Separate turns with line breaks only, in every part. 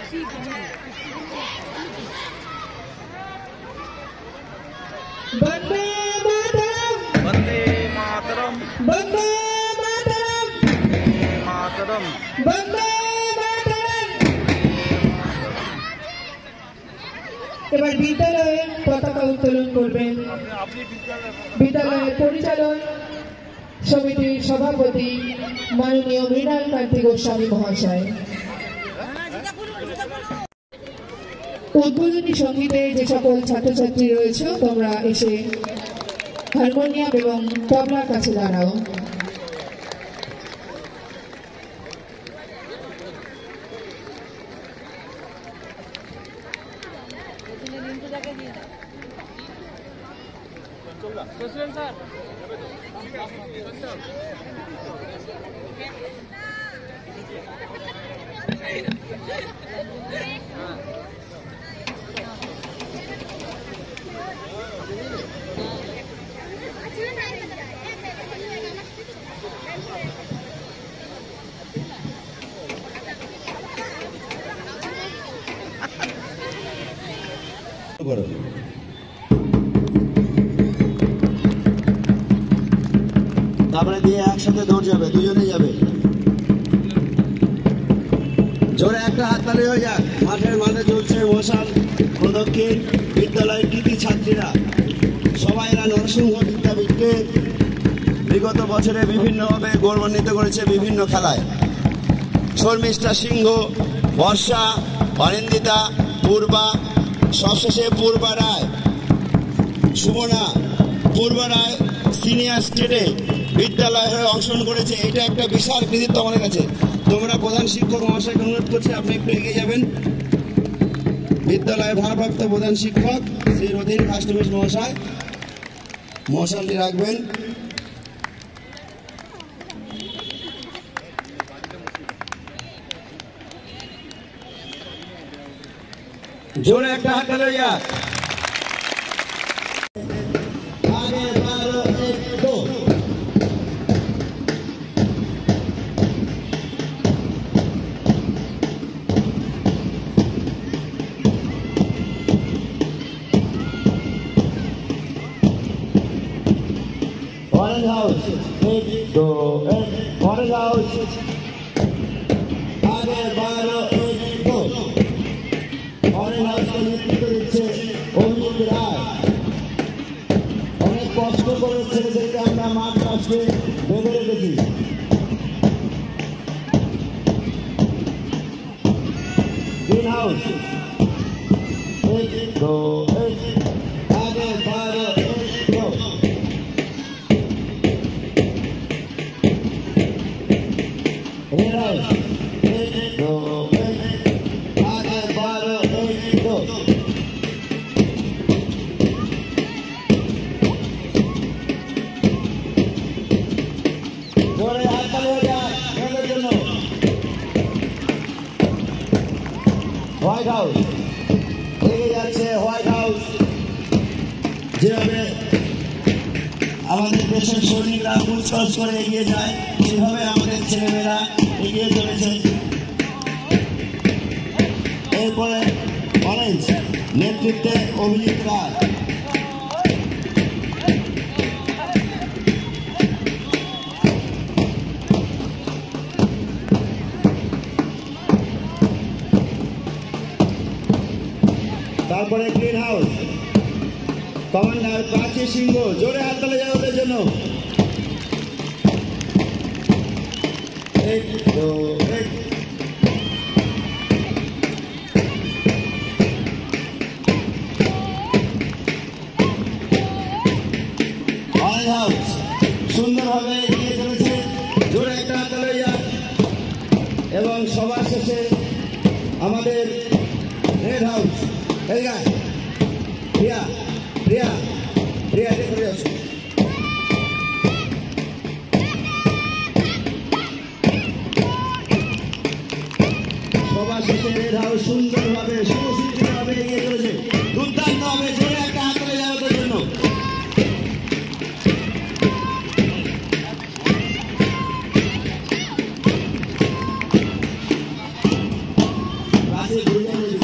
वंदे मातरम,
वंदे मातरम,
वंदे मातरम,
मातरम,
वंदे मातरम। এবার বিদ্যালয়ে পতাকা উত্তোলন করবেন বিদ্যালয়ের পরিচালন সমিতির সভাপতি মাননীয় মৃণাল কান্তি গোস্বামী মহাশয়। উদ্বোধনী সঙ্গীতে যে সকল ছাত্রছাত্রী রয়েছে তোমরা এসে হারমোনিয়াম এবং তবলার কাছে দাঁড়াও।
তারপরে দিয়ে একসাথে দৌড় যাবে, দুজনে যাবে। জোরে একটা হাততালি হয়ে যাক। মাঠের মাঠে চলছে মশাল প্রদক্ষিণ। বিদ্যালয়ের কৃতি ছাত্রীরা সবাই এরা নরসিংহ বিদ্যাপীঠকে বিগত বছরে বিভিন্নভাবে গৌরবান্বিত করেছে বিভিন্ন খেলায়। শর্মিষ্ঠা সিংহ, বর্ষা, অরিন্দিতা, পূর্বা, সবশেষে পূর্বা রায়, সুমনা। পূর্বা রায় সিনিয়র স্টেটে বিদ্যালয় হয়ে অংশগ্রহণ করেছে। এটা একটা বিশাল কৃতিত্ব আমাদের কাছে। তোমরা প্রধান শিক্ষক মহাশয়কে অনুরোধ করছি আপনি একটু এগিয়ে যাবেন। বিদ্যালয়ের ভারপ্রাপ্ত প্রধান শিক্ষক শ্রী রথীন ফাস্টমিস মহাশয় মশালটি রাখবেন। জোরে একটা হাত তালি যাক। Orange House, 1, 2, 1, Orange House, आगे 12, 1, 2, Orange House के नेतृत्व দিচ্ছে অমিত রায়। অনেক কষ্ট করে ছেলেদেরকে আমরা মাঠ পাশে বেঁধে রেখেছি। গ্রিন হাউস, 1, 2, 1, आगे 12, 1, 2, Red House, 1, 2, 1, आगे 12, 1, 2, জোরে হাততালি হয়ে যাক এদের জন্য। হোয়াইট হাউস এগিয়ে যাচ্ছে। হোয়াইট হাউস যেভাবে আমাদের দেশের সৈনিকরা কুচকাচ করে এগিয়ে যায় সেভাবে আমাদের ছেলেমেয়েরা এগিয়ে চলেছে। এরপরে অরেঞ্জ নেতৃত্বে অভিজিৎ রায়। তারপরে গ্রিন হাউস কমান্ডার প্রাচী সিংহ। জোরে হাত তালি যাবে ওদের জন্য। 1, 2, 1, অরেঞ্জ হাউস সুন্দরভাবে এগিয়ে চলেছে। জোরে একটা হাত তালি যাক। এবং সবার শেষে আমাদের রেড হাউস। এই গায় প্রিয়া প্রিয়া প্রিয়া করে আছো। সবার শেষে রেড হাউস সুন্দরভাবে সুশৃঙ্খলভাবে এগিয়ে চলেছে। দুর্দান্ত হবে। জোরে একটা হাত তালি যাওয়ার জন্য। আছে বইটা নেই।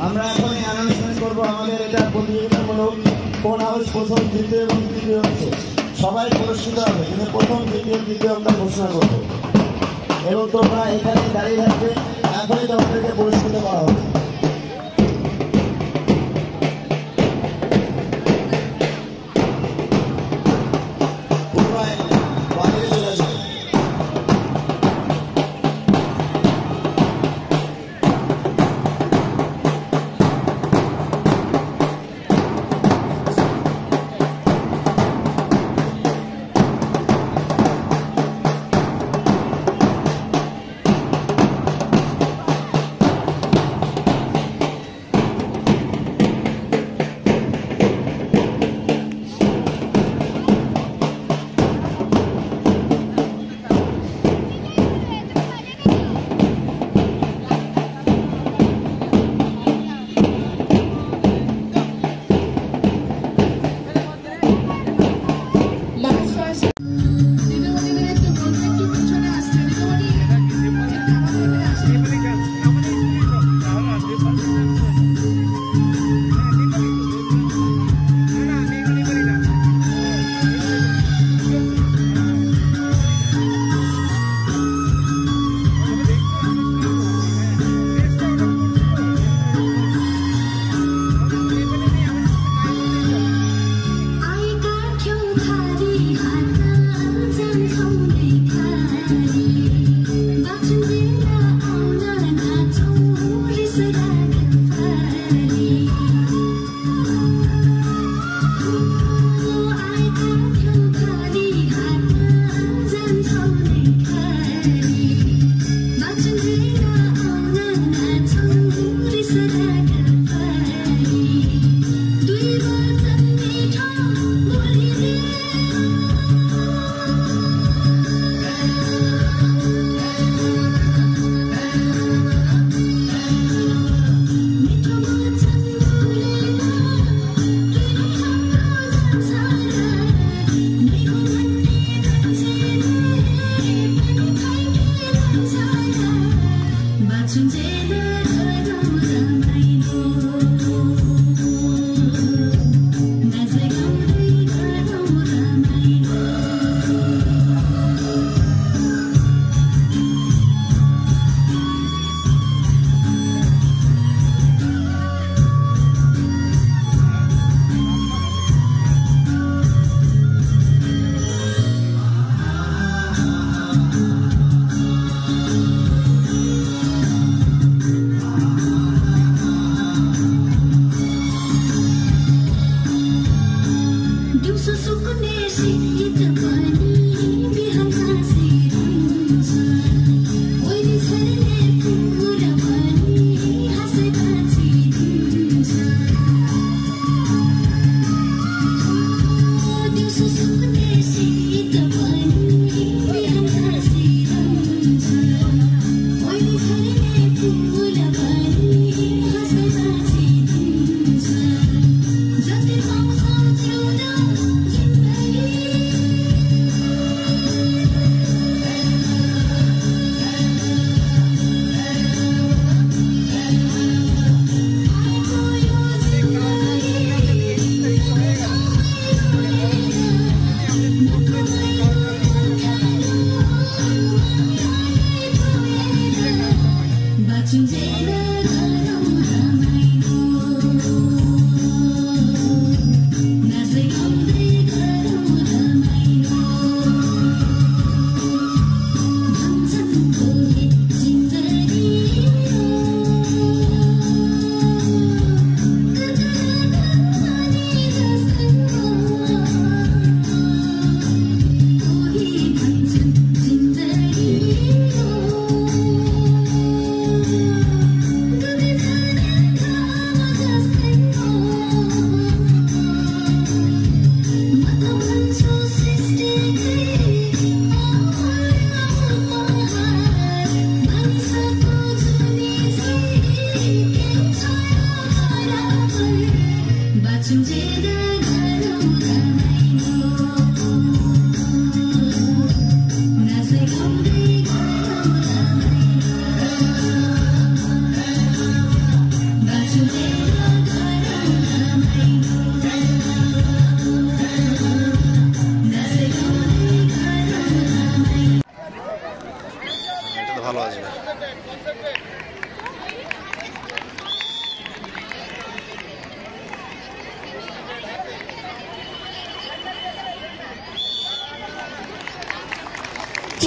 আমরা এখন অ্যানাউন্সমেন্ট করবো আমাদের এটা প্রতিযোগিতামূলক কোন হাউস প্রথম দ্বিতীয় এবং তৃতীয় হচ্ছে সবাই পুরস্কৃত হবে, কিন্তু প্রথম দ্বিতীয় তৃতীয় আমরা ঘোষণা করবো এবং তোমরা এখানে দাঁড়িয়ে থাকবে, এখনই তোমাদেরকে পুরস্কৃত করা হবে।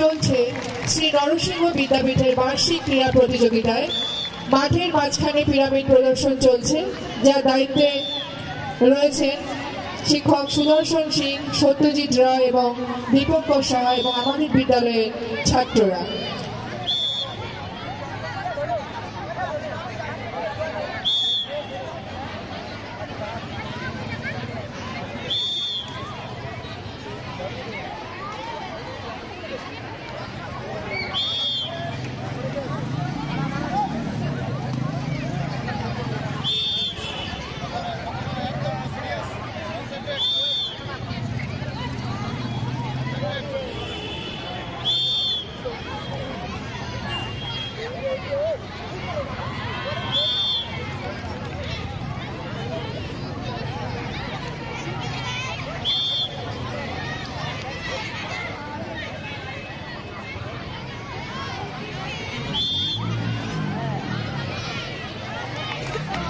চলছে শ্রী নরসিংহ বিদ্যাপীঠের বার্ষিক ক্রীড়া প্রতিযোগিতায় মাঠের মাঝখানে পিরামিড প্রদর্শন চলছে, যার দায়িত্বে রয়েছেন শিক্ষক সুদর্শন সিং, সত্যজিৎ রায় এবং দীপঙ্কর সাহা এবং আমাদের বিদ্যালয়ের ছাত্ররা।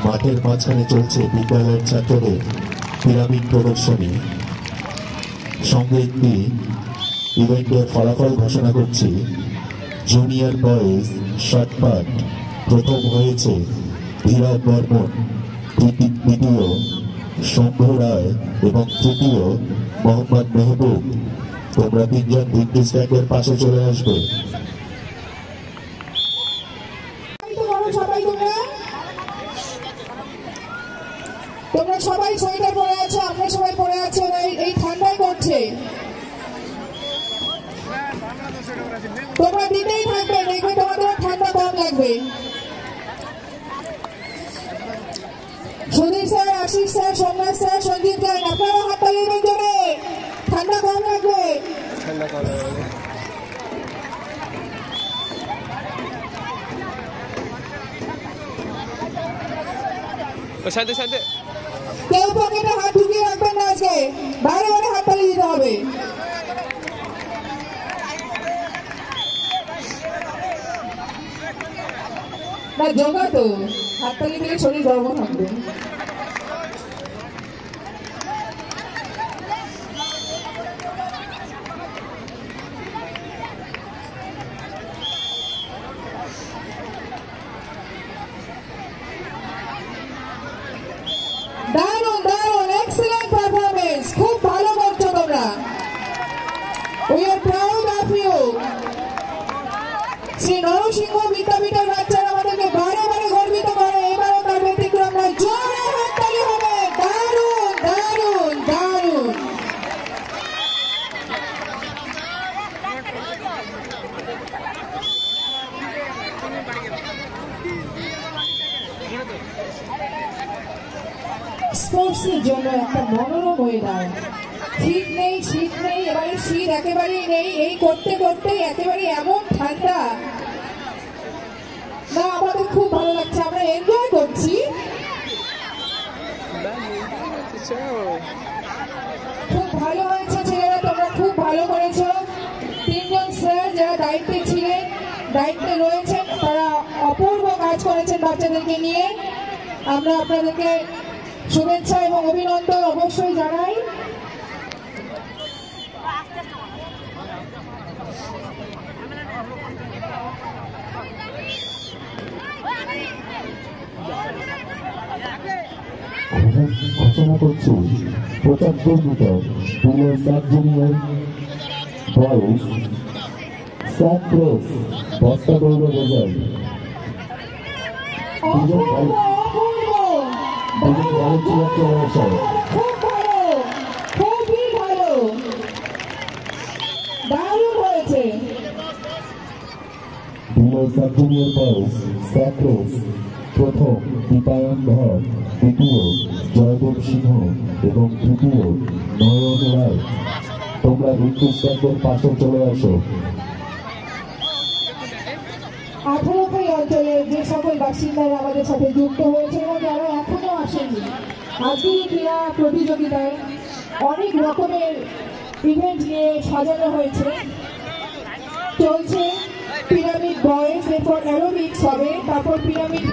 মাঠের মাঝখানে চলছে বিদ্যালয়ের ছাত্রদের পিরামিড প্রদর্শনী। সঙ্গে একটি ইভেন্টের ফলাফল ঘোষণা করছি। জুনিয়র বয়েজ শটপাট প্রথম হয়েছে ধীরজ বর্মন, দ্বিতীয় শম্ভু রায় এবং তৃতীয় মোহাম্মদ মেহবুব। তোমরা তিনজন ভিক্টোরি স্ট্যান্ডের পাশে চলে আসবে।
তোমরা সবাই সোয়েটার পরে আছো, আপনারা সবাই পরে আছেন, এই ঠান্ডায় করছে। তোমরা দিতেই থাকবে, দেখবে তোমাদের ঠান্ডা কম লাগবে। Sudhir sir, Ashis sir, Somnath sir, Sanjit গান, আপনারা হাততালি দিবেন জোরে, ঠান্ডা কম লাগবে। কেউ পকেটে হাত ঢুকিয়ে রাখবেন না, আজকে বাইরে বাইরে হাততালি দিতে হবে। না যোগা তো, হাততালি দিলে শরীর গর্ব থাকবে। দারুণ দারুণ, এক্সেলেন্ট পারফরমেন্স, খুব ভালো করছো তোমরা। We are proud of you. Shri Narasingha বিদ্যাপীঠের বাচ্চারা আমাদেরকে বারে বারে গর্বিত করে, এবারও তার ব্যতিক্রম নয়। জোরে হাততালি হবে। দারুণ দারুণ দারুণ। স্পোর্টসের জন্য একটা মনোরম ওয়েদার। শীত নেই, শীত নেই, এবারে শীত একেবারেই নেই। এই করতে করতে একেবারে এমন ঠান্ডা, না আমাদের খুব ভালো লাগছে, আমরা এনজয় করছি। খুব ভালো হয়েছে ছেলেরা, তোমরা খুব ভালো করেছো। তিনজন স্যার যারা দায়িত্বে ছিলেন, দায়িত্বে রয়েছেন, তারা অপূর্ব কাজ করেছেন বাচ্চাদেরকে নিয়ে। আমরা আপনাদেরকে শুভেচ্ছা এবং অভিনন্দন অবশ্যই জানাই।
ঘোষণা করছি 75 metre police sub junior boys sack race বস্তা দৌড়ে রেজাল্ট।
খুবই ভালো, দারুণ হয়েছে।
Police sub junior boys sack race প্রথম দীপায়ন ধর, দ্বিতীয় জয়দেব সিংহ এবং তৃতীয় নয়ন রায়। তোমরা ভিক্টোরি স্ট্যান্ডের পাশে চলে আসো।
18 অঞ্চলের যে সকল বাসিন্দারা আমাদের সাথে যুক্ত হয়েছে এবং যারা এখনো আসেনি, আজকের ক্রীড়া প্রতিযোগিতায় অনেক রকমের ইভেন্ট নিয়ে সাজানো হয়েছে। চলছে পিরামিড বয়েজ, এরপর অ্যারোবিক্স হবে, তারপর পিরামিড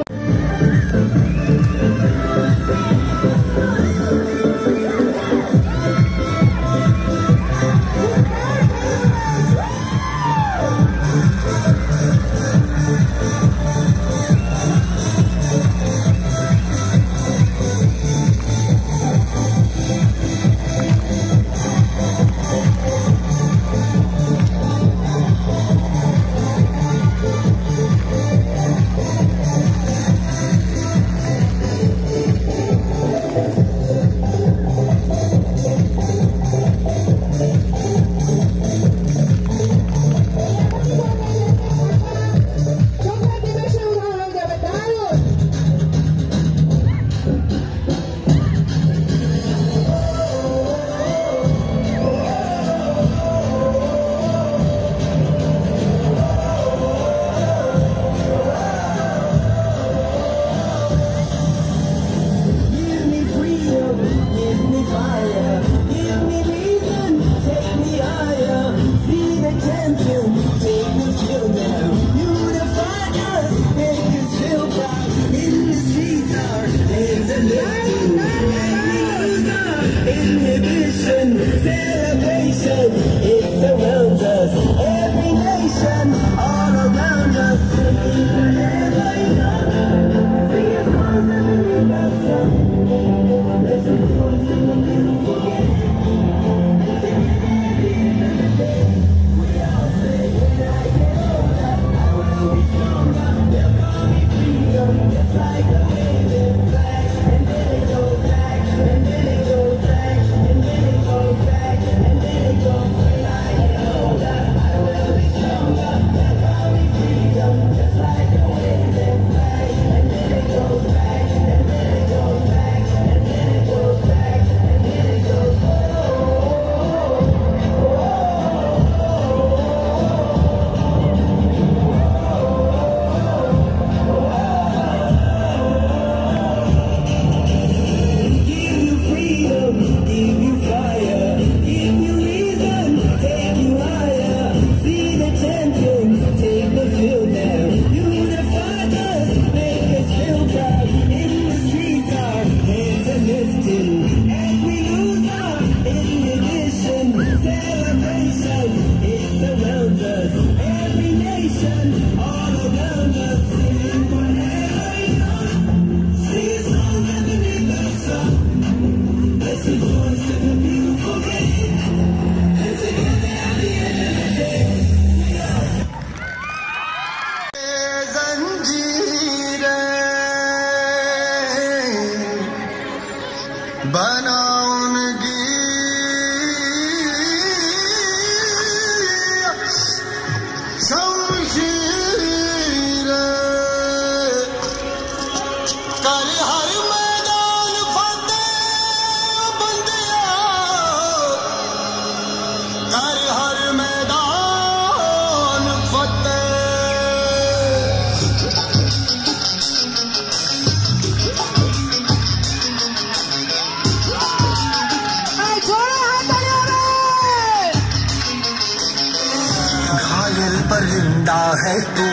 परिंदा है तू,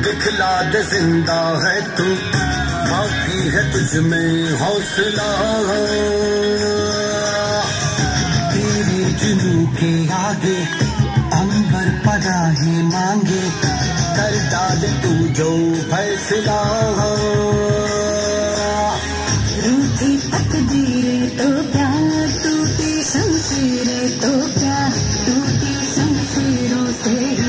दिखला दे जिंदा है तू, बाकी है तुझ में हौसला। तेरे जुनू के आगे अंबर पनाही मांगे, कर डाल तू जो फैसला। रूठी तकदीरें तो क्या, टूटी शमशीरें तो क्या, टूटी शमशीरों से ही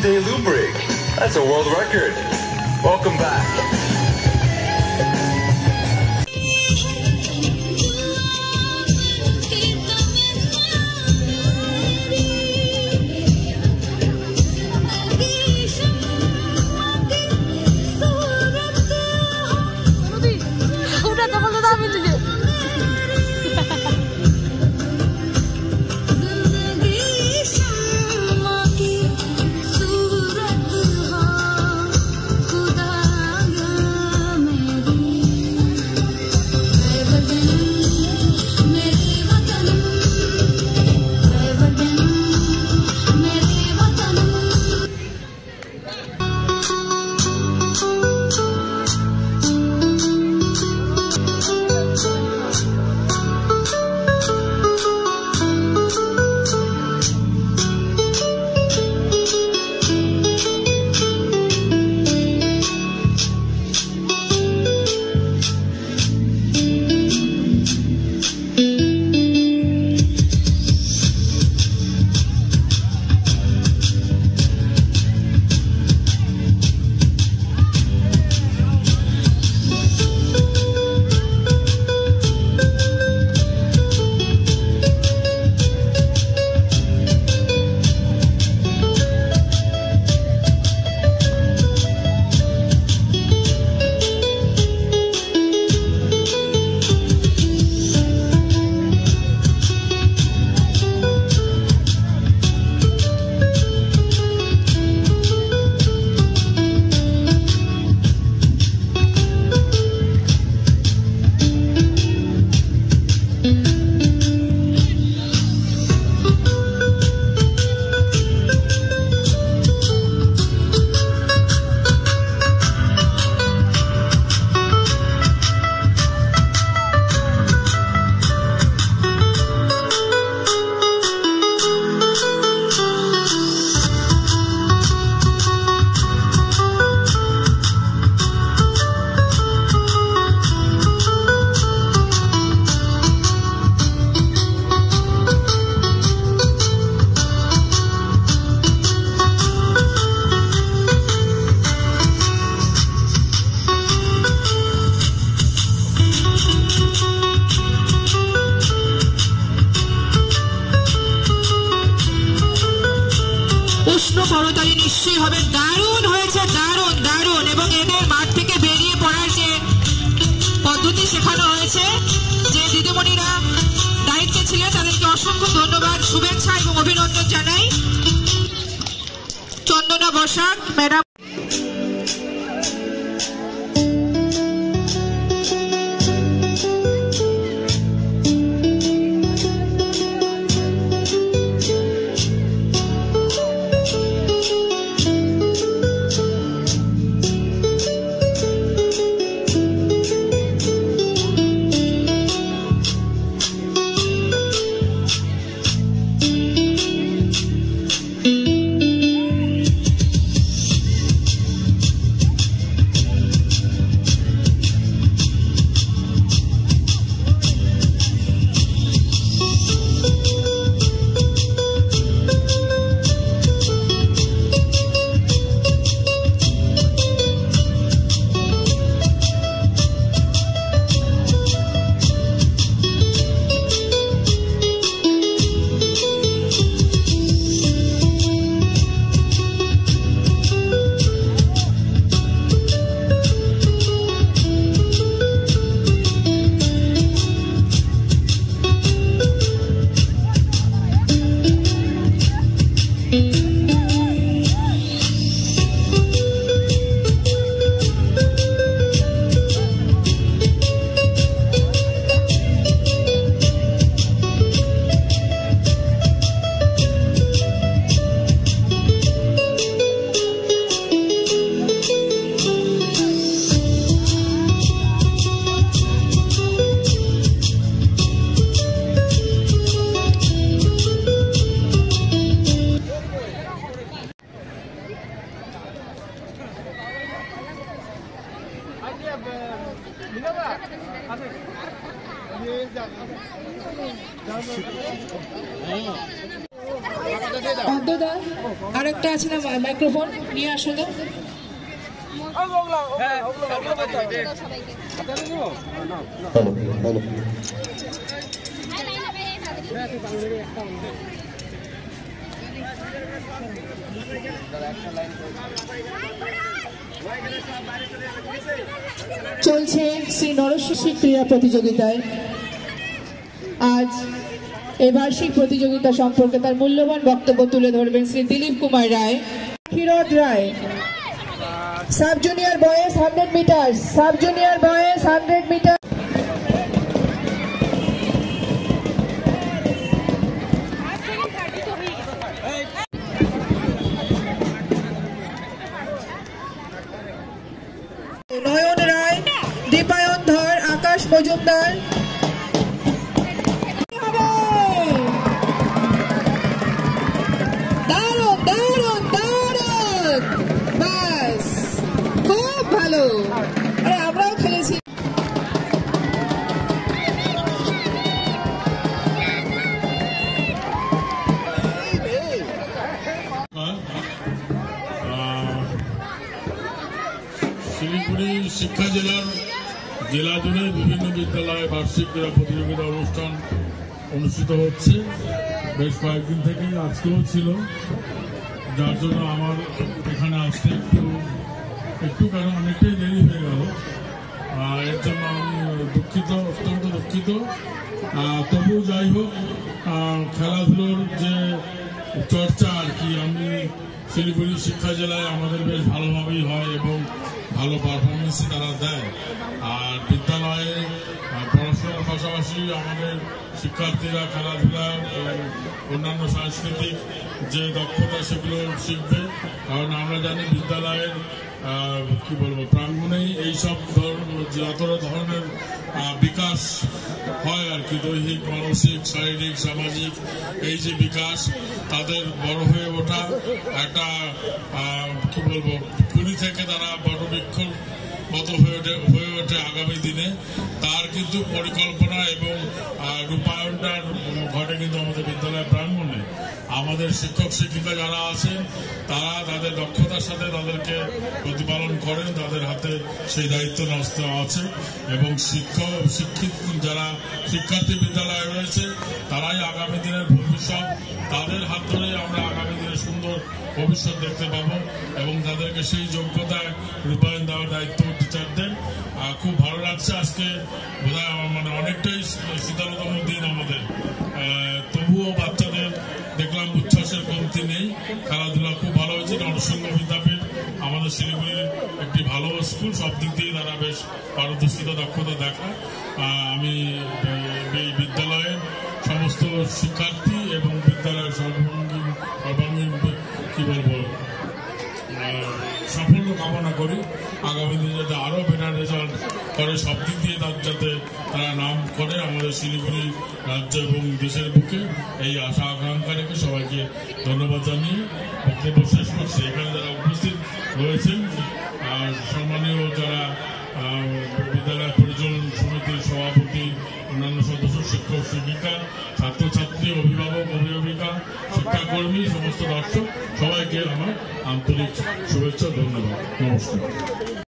day loop break. That's a world record. Welcome back.
করতালি নিশ্চয়ই হবে। দারুণ হয়েছে, দারুণ দারুণ। এবং এদের মাঠ থেকে বেরিয়ে পড়ার যে পদ্ধতি শেখানো হয়েছে, যে দিদিমণিরা দায়িত্বে ছিলেন তাদেরকে অসংখ্য ধন্যবাদ, শুভেচ্ছা এবং অভিনন্দন জানাই। চন্দনা বসাক ম্যাডাম। আরেকটা আছে না মাইক্রোফোন নিয়ে আসো তো।
চলছে শ্রী নরসিংহ ক্রীড়া প্রতিযোগিতায় আজ এই বার্ষিক প্রতিযোগিতা সম্পর্কে তার মূল্যবান বক্তব্য তুলে ধরবেন Shri Dilip Kumar Roy. Kshirod Roy, sub junior boys 100 metre, sub junior boys 100 metre. Nayan Roy, Dipayan Dhar, Akash Majumdar. দারুণ দারুণ দারুণ, বাস খুব ভালো। আরে আমরাও খেলেছি।
শিলিগুড়ি শিক্ষা জেলা জুড়ে বিভিন্ন বিদ্যালয়ে বার্ষিক ক্রীড়া প্রতিযোগিতা অনুষ্ঠান অনুষ্ঠিত হচ্ছে বেশ কয়েকদিন থেকেই, আজকেও ছিল, যার জন্য আমার এখানে আসতে একটু কারণ অনেকটাই দেরি হয়ে গেল। এর জন্য আমি দুঃখিত, অত্যন্ত দুঃখিত। তবু যাই হোক, খেলাধুলোর যে চর্চা আর কি, আমি শিলিগুড়ি শিক্ষা জেলায় আমাদের বেশ ভালোভাবেই হয় এবং ভালো পারফরমেন্সই তারা দেয়। আর বিদ্যালয়ে পড়াশোনার পাশাপাশি আমাদের শিক্ষার্থীরা খেলাধুলা এবং অন্যান্য সাংস্কৃতিক যে দক্ষতা সেগুলো শিখবে, কারণ আমরা জানি বিদ্যালয়ের কি বলবো প্রাঙ্গণেই এইসব যত ধরনের বিকাশ হয় আর কি, দৈহিক, মানসিক, শারীরিক, সামাজিক, এই যে বিকাশ, তাদের বড় হয়ে ওঠা একটা কি বলবো কুড়ি থেকে তারা বটবৃক্ষর মতো হয়ে ওঠে আগামী দিনে। তার কিন্তু পরিকল্পনা এবং রূপায়ণটা ঘটে কিন্তু আমাদের বিদ্যালয় প্রাঙ্গণে। আমাদের শিক্ষক শিক্ষিকা যারা আছেন তারা তাদের দক্ষতার সাথে তাদেরকে প্রতিপালন করেন, তাদের হাতে সেই দায়িত্ব ন্যস্ত আছে এবং শিক্ষিত যারা শিক্ষার্থী বিদ্যালয়ে রয়েছে তারাই আগামী দিনের ভবিষ্যৎ। তাদের হাত ধরেই আমরা আগামী দিনে সুন্দর ভবিষ্যৎ দেখতে পাবো এবং তাদেরকে সেই যোগ্যতায় রূপায়ণ দেওয়ার দায়িত্ব টিচারদের। খুব ভালো লাগছে আজকে, বোধহয় মানে অনেকটাই শীতলতম দিন আমাদের, তবুও বাচ্চাদের দেখলাম উচ্ছ্বাসের কমতি নেই। খেলাধুলা খুব ভালো হয়েছে। নরসিংহ বিদ্যাপীঠ আমাদের আমাদের শিলিগুড়ির একটি ভালো স্কুল, সব দিক দিয়ে তারা বেশ পারদর্শিতা দক্ষতা দেখায়। আমি এই বিদ্যালয়ের সমস্ত শিক্ষার্থী এবং বিদ্যালয়ের সর্বাঙ্গীন কি বলবো সাফল্য কামনা করি। আগামী দিনে যাতে আরও বেটার রেজাল্ট করে, সব দিক দিয়ে যাতে তারা নাম করে আমাদের শিলিগুড়ি রাজ্য এবং দেশের বুকে, এই আশা আকাঙ্ক্ষা রেখে সবাইকে ধন্যবাদ জানিয়ে বক্তব্য শেষ করছি। এখানে যারা উপস্থিত রয়েছেন সম্মানীয় যারা বিদ্যালয় পরিচালন সমিতির সভাপতি, অন্যান্য সদস্য, শিক্ষক শিক্ষিকা, ছাত্রছাত্রী, অভিভাবক অভিভাবিকা, শিক্ষাকর্মী, সমস্ত দর্শক সবাইকে আমার আন্তরিক শুভেচ্ছা, ধন্যবাদ, নমস্কার।